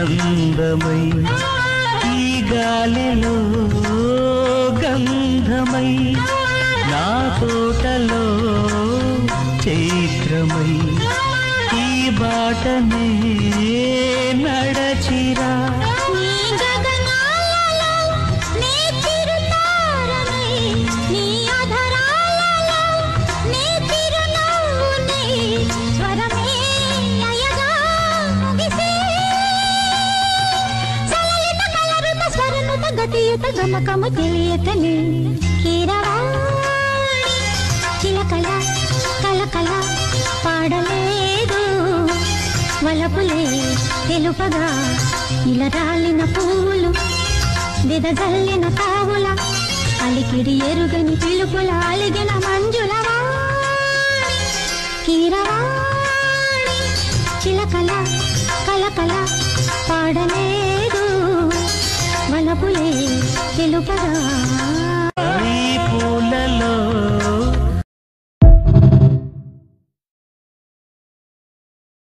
అందమై ఈ గాలిలో గంధమై నా తోటలో చైత్రమై ఈ బాటనే నడచిరా గమకము తెలియతని కీరవాణి చిలకల కలకల పాడలేదు వలపులే తెలుపగా ఇలా రాలిన పువ్వులు విదజల్లిన తావుల అలికిడి ఎరుగని పిలుపుల అలిగిన మంజుల వాణి కీరవాణి చిలకల కలకల పాడలేదు వలపులే తెలుపగా